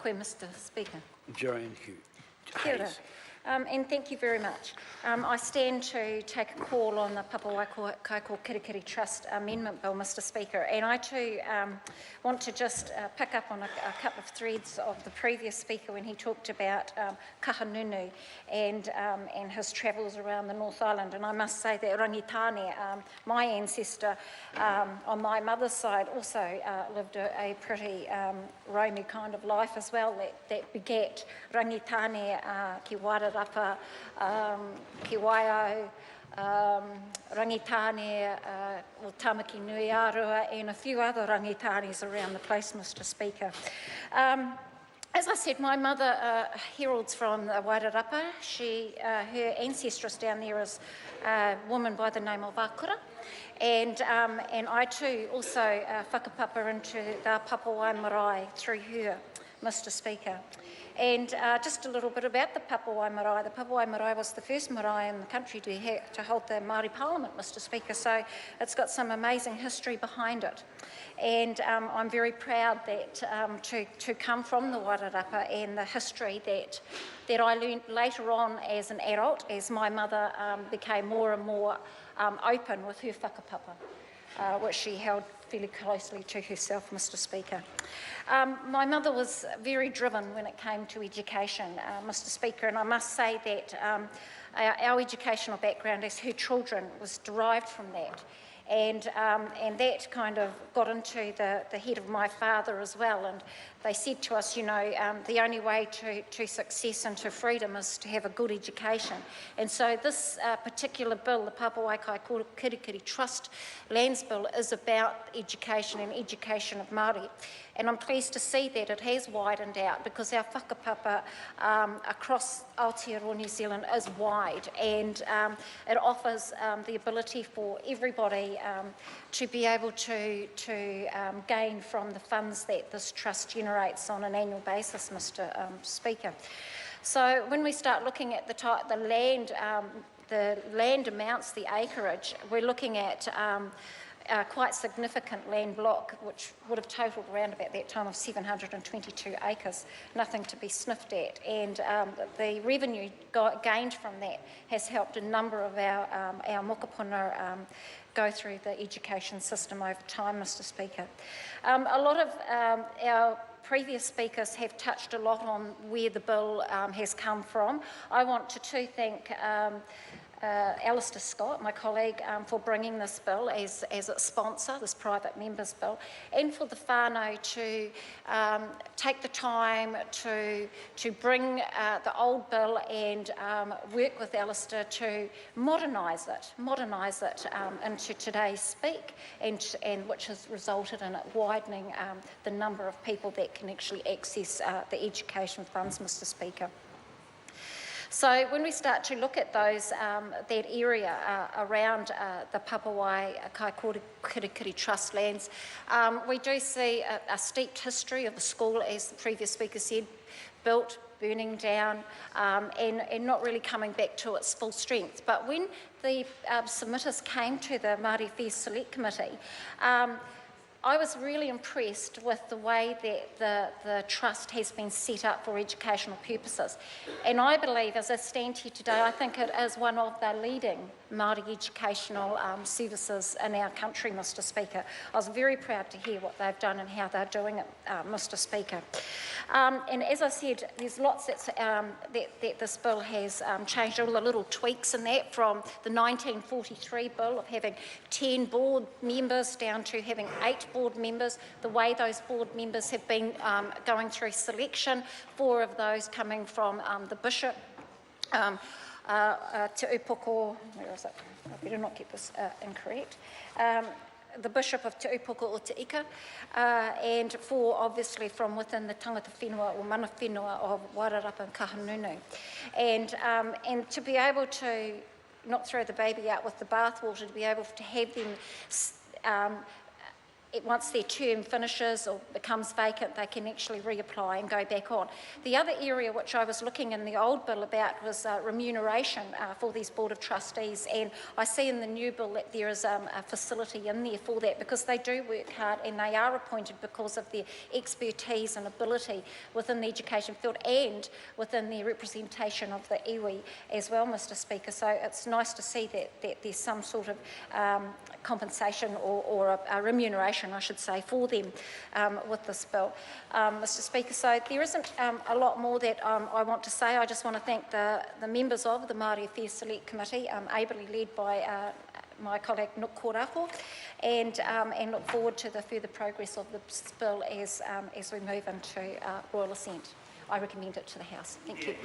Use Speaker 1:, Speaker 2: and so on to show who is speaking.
Speaker 1: koe, Mr. Speaker.
Speaker 2: Joanne Hughes.
Speaker 1: Kia ora. And thank you very much. I stand to take a call on the Papawai Kaikokirikiri Trust Amendment Bill, Mr. Speaker, and I too want to just pick up on a couple of threads of the previous speaker when he talked about kahanunu and his travels around the North Island. And I must say that Rangitane, my ancestor on my mother's side, also lived a pretty roamy kind of life as well that begat Rangitane ki Wairarapa, ki Waiau, Rangitane, o Tamaki Nui Arua, and a few other rangitanes around the place, Mr. Speaker. As I said, my mother heralds from the Wairarapa. Her ancestress down there is a woman by the name of Akura. And I too also whakapapa into the Papawai marae through her, Mr. Speaker. And just a little bit about the Papawai marae. The Papawai marae was the first marae in the country to hold the Māori Parliament, Mr. Speaker, so it's got some amazing history behind it. And I'm very proud that to come from the Wairarapa and the history that I learned later on as an adult, as my mother became more and more open with her whakapapa, which she held fairly closely to herself, Mr. Speaker. My mother was very driven when it came to education, Mr. Speaker, and I must say that our educational background as her children was derived from that. And that kind of got into the head of my father as well. And they said to us, you know, the only way to success and to freedom is to have a good education. And so this particular bill, the Papawai Kaikokirikiri Trust Lands Bill, is about education and education of Māori. And I'm pleased to see that it has widened out because our whakapapa across Aotearoa New Zealand is wide, and it offers the ability for everybody to be able to gain from the funds that this trust generates on an annual basis, Mr. Speaker. So when we start looking at the land amounts, the acreage, we're looking at quite significant land block, which would have totalled around about that time of 722 acres, nothing to be sniffed at. And the revenue gained from that has helped a number of our mokopuna go through the education system over time, Mr. Speaker. A lot of our previous speakers have touched a lot on where the bill has come from. I want to too thank Alistair Scott, my colleague, for bringing this bill as its sponsor, this private members bill, and for the whānau to take the time to bring the old bill and work with Alistair to modernise it into today's speak, and which has resulted in it widening the number of people that can actually access the education funds, Mr. Speaker. So when we start to look at those, that area around the Papawai Kaikokirikiri Trust lands, we do see a steeped history of the school, as the previous speaker said, built, burning down, and not really coming back to its full strength. But when the submitters came to the Māori Affairs Select Committee, I was really impressed with the way that the trust has been set up for educational purposes. And I believe, as I stand here today, I think it is one of the leading Māori educational services in our country, Mr. Speaker. I was very proud to hear what they've done and how they're doing it, Mr. Speaker. And as I said, there's lots that this bill has changed, all the little tweaks in that, from the 1943 bill of having 10 board members down to having 8 board members, the way those board members have been going through selection, 4 of those coming from the bishop, Te Upoko, where is it? I better not get this incorrect. The Bishop of Te Upoko o Te Ika, and 4 obviously from within the tangata whenua or mana whenua of Wairarapa and Kahanunu. And to be able to not throw the baby out with the bathwater, to be able to have them once their term finishes or becomes vacant, they can actually reapply and go back on. The other area which I was looking in the old bill about was remuneration for these Board of Trustees, and I see in the new bill that there is a facility in there for that, because they do work hard and they are appointed because of their expertise and ability within the education field and within their representation of the iwi as well, Mr Speaker. So it's nice to see that there's some sort of compensation or a remuneration, I should say, for them with this bill, Mr Speaker. So there isn't a lot more that I want to say. I just want to thank the members of the Māori Affairs Select Committee, ably led by my colleague Nuk Korako, and look forward to the further progress of this bill as we move into Royal Assent. I recommend it to the House. Thank you.